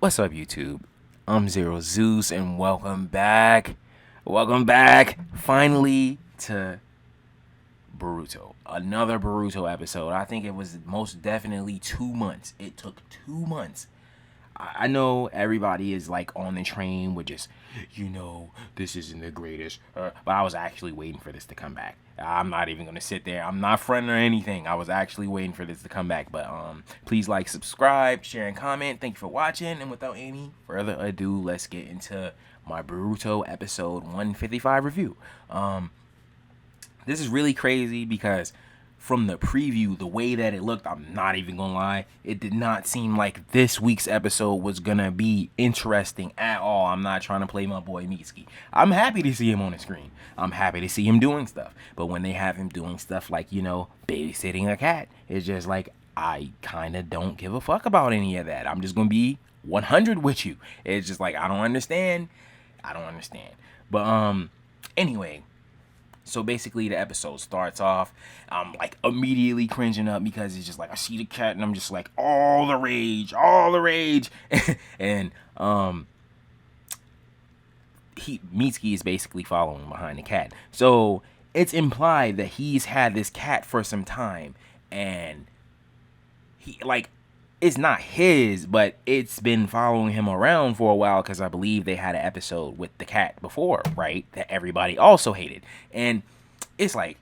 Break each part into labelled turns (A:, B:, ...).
A: What's up, YouTube? I'm Xero Zeus, and welcome back. Welcome back, finally, to Boruto. Another Boruto episode. I think it was most definitely 2 months. It took 2 months. I know everybody is like on the train with just, this isn't the greatest. But I was actually waiting for this to come back. I'm not even gonna sit there. I'm not fronting or anything. I was actually waiting for this to come back. But please like, subscribe, share, and comment. Thank you for watching. And without any further ado, let's get into my Boruto episode 155 review. This is really crazy because from the preview, the way that it looked, I'm not even gonna lie, it did not seem like this week's episode was gonna be interesting at all. I'm not trying to play my boy Mitsuki. I'm happy to see him on the screen. I'm happy to see him doing stuff. But when they have him doing stuff like, babysitting a cat, it's just like, I kind of don't give a fuck about any of that. I'm just gonna be 100 with you. It's just like, I don't understand. But anyway, so basically the episode starts off, I'm like immediately cringing up because it's just like I see the cat and I'm just like, all the rage. And Mitsuki is basically following behind the cat. So it's implied that he's had this cat for some time, and he it's not his, but it's been following him around for a while because I believe they had an episode with the cat before, right? That everybody also hated. And it's like,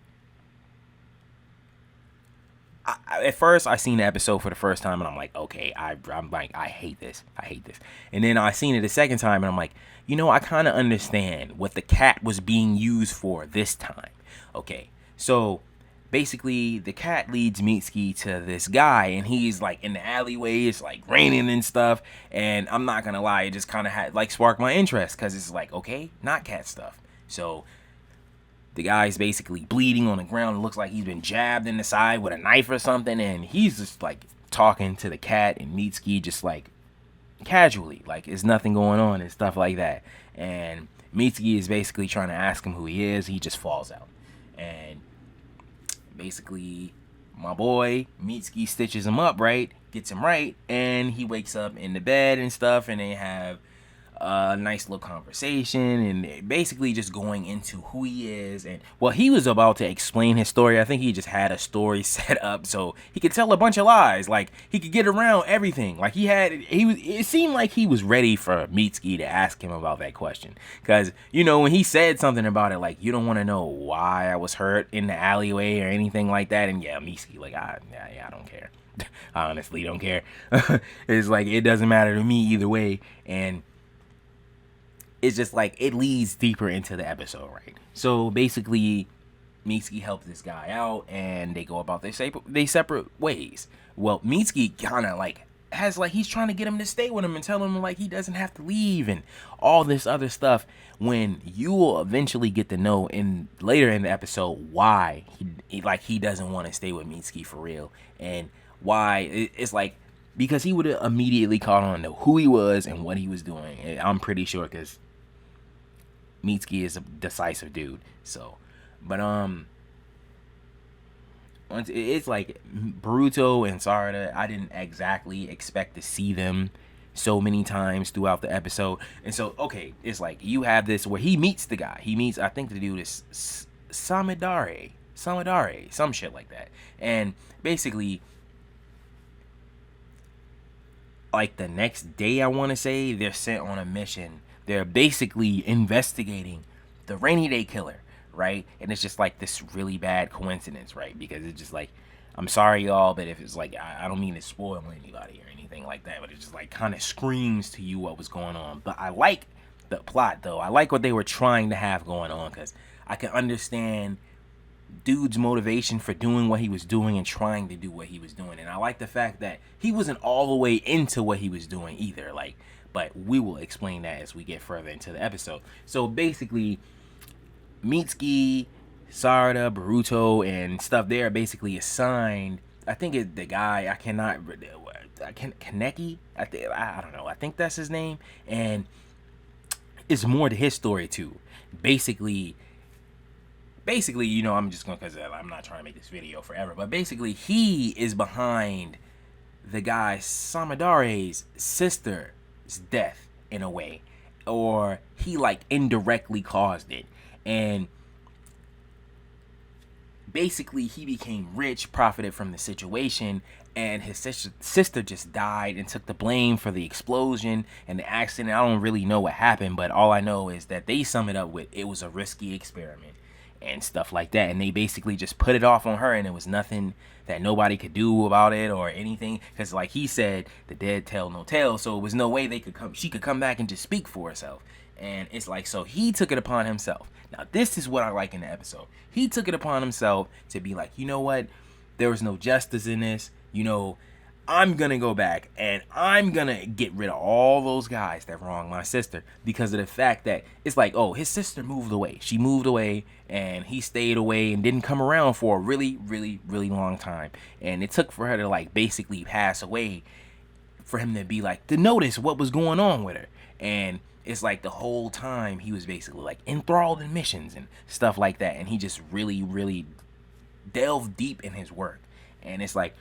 A: at first I seen the episode for the first time and I'm like, okay, I'm like, I hate this. And then I seen it a second time and I'm like, I kind of understand what the cat was being used for this time. Okay, so basically the cat leads Mitsuki to this guy and he's like in the alleyway, it's like raining and stuff, and I'm not gonna lie, it just kind of had like sparked my interest because it's like, okay, not cat stuff. So the guy's basically bleeding on the ground. It looks like he's been jabbed in the side with a knife or something, and he's just like talking to the cat, and Mitsuki just like casually, like there's nothing going on and stuff like that. And Mitsuki is basically trying to ask him who he is. He just falls out, and basically my boy Mitsuki stitches him up, right, gets him right, and he wakes up in the bed and stuff, and they have a nice little conversation, and basically just going into who he is. And well, he was about to explain his story. I think he just had a story set up so he could tell a bunch of lies, like he could get around everything. Like it seemed like he was ready for Mitsuki to ask him about that question, because when he said something about it, like, you don't want to know why I was hurt in the alleyway or anything like that. And yeah, Mitsuki like, I don't care. I honestly don't care. It's like, it doesn't matter to me either way. And it's just like, it leads deeper into the episode, right? So basically Mitsuki helps this guy out and they go about their separate ways. Well, Mitsuki kind of like has like, he's trying to get him to stay with him and tell him like he doesn't have to leave and all this other stuff, when you will eventually get to know later in the episode why he doesn't want to stay with Mitsuki for real, and why it's like, because he would have immediately caught on to who he was and what he was doing. And I'm pretty sure, because Mitsuki is a decisive dude. So, but it's like Boruto and Sarada, I didn't exactly expect to see them so many times throughout the episode. And so, okay, it's like you have this where he meets the guy. I think the dude is Samidare, some shit like that. And basically, like the next day, I want to say, they're sent on a mission. They're basically investigating the rainy day killer, right? And it's just like this really bad coincidence, right? Because it's just like, I'm sorry y'all, but if it's like, I don't mean to spoil anybody or anything like that, but it just like kind of screams to you what was going on. But I like the plot though. I like what they were trying to have going on, because I can understand dude's motivation for doing what he was doing and trying to do what he was doing. And I like the fact that he wasn't all the way into what he was doing either, like, but we will explain that as we get further into the episode. So basically, Mitsuki, Sarada, Boruto, and stuff, they are basically assigned, I think it's the guy, Kaneki, I don't know, I think that's his name, and it's more to his story too. Basically, I'm just going, because I'm not trying to make this video forever, but basically he is behind the guy Samidare's sister death in a way, or he like indirectly caused it. And basically he became rich, profited from the situation, and his sister just died and took the blame for the explosion and the accident. I don't really know what happened, but all I know is that they sum it up with it was a risky experiment and stuff like that, and they basically just put it off on her, and it was nothing that nobody could do about it or anything, because like he said, the dead tell no tale, so it was no way she could come back and just speak for herself. And it's like, so he took it upon himself. Now this is what I like in the episode. He took it upon himself to be like, you know what, there was no justice in this, I'm gonna go back and I'm gonna get rid of all those guys that wronged my sister, because of the fact that it's like, oh, his sister moved away. She moved away and he stayed away and didn't come around for a really, really, really long time. And it took for her to like basically pass away for him to be like, to notice what was going on with her. And it's like the whole time he was basically like enthralled in missions and stuff like that. And he just really, really delved deep in his work. And it's like,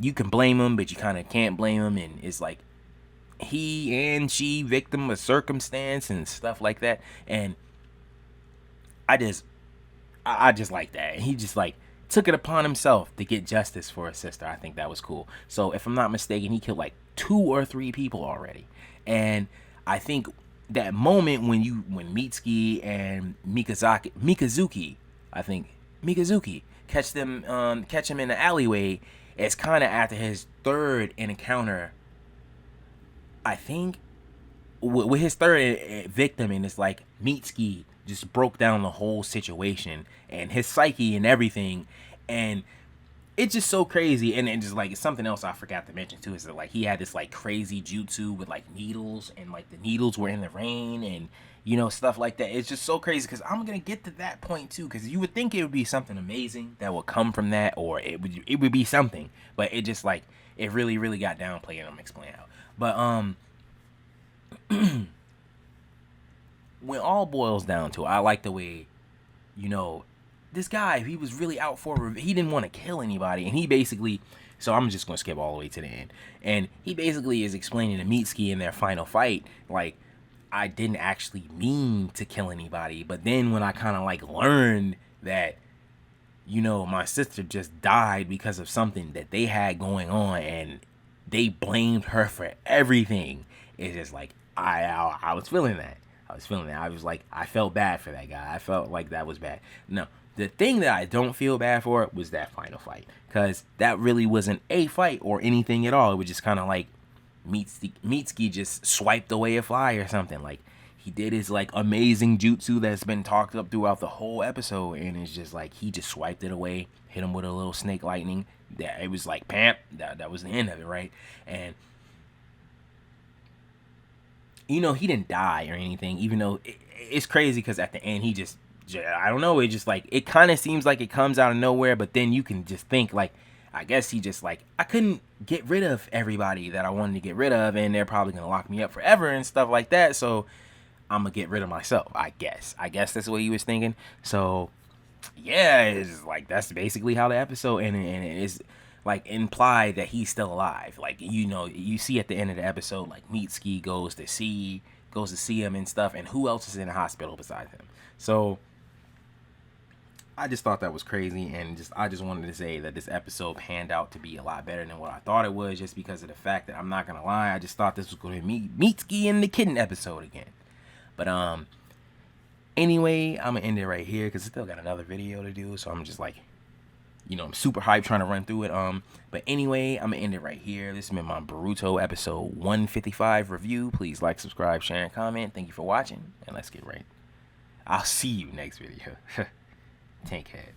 A: you can blame him, but you kind of can't blame him. And it's like he and she victim of circumstance and stuff like that. And I just like that. And he just like took it upon himself to get justice for his sister. I think that was cool. So if I'm not mistaken, he killed like 2 or 3 people already. And I think that moment when Mitsuki and Mikazuki catch him in the alleyway, it's kind of after his third encounter, I think, with his third victim. And it's like Mitsuki just broke down the whole situation and his psyche and everything. And it's just so crazy. And just like, it's something else I forgot to mention too, is that like he had this like crazy jutsu with like needles, and like the needles were in the rain, and stuff like that. It's just so crazy, because I'm gonna get to that point too, because you would think it would be something amazing that would come from that, or it would be something, but it just like, it really, really got downplayed, and I'm gonna explain how. But when all boils down to it, I like the way, this guy, he was really out for, he didn't want to kill anybody, and he basically, so I'm just going to skip all the way to the end, and he basically is explaining to Mitsuki in their final fight, like, I didn't actually mean to kill anybody, but then when I kind of like learned that, my sister just died because of something that they had going on, and they blamed her for everything, it's just like, I was feeling that. I was like, I felt bad for that guy. I felt like that was bad. No, the thing that I don't feel bad for was that final fight, because that really wasn't a fight or anything at all. It was just kind of like Mitsuki just swiped away a fly or something. Like, he did his like amazing jutsu that's been talked up throughout the whole episode, and it's just like he just swiped it away, hit him with a little snake lightning. That it was like, pam, that was the end of it, right? And he didn't die or anything, even though it's crazy, because at the end he just, I don't know, it just like, it kind of seems like it comes out of nowhere, but then you can just think like, I guess he just like, I couldn't get rid of everybody that I wanted to get rid of, and they're probably gonna lock me up forever and stuff like that, so I'm gonna get rid of myself, I guess that's what he was thinking. So yeah, it's like, that's basically how the episode ended, and it is like implied that he's still alive. Like, you see at the end of the episode, like Mitsuki goes to see him and stuff, and who else is in the hospital besides him. So I just thought that was crazy, and I just wanted to say that this episode panned out to be a lot better than what I thought it was, just because of the fact that, I'm not gonna lie, I just thought this was going to be Mitsuki and the kitten episode again. But anyway, I'm gonna end it right here, because I still got another video to do, so I'm just like, I'm super hyped trying to run through it. But anyway, I'm gonna end it right here. This has been my Boruto episode 155 review. Please like, subscribe, share, and comment. Thank you for watching, and let's get right. I'll see you next video. Tank head.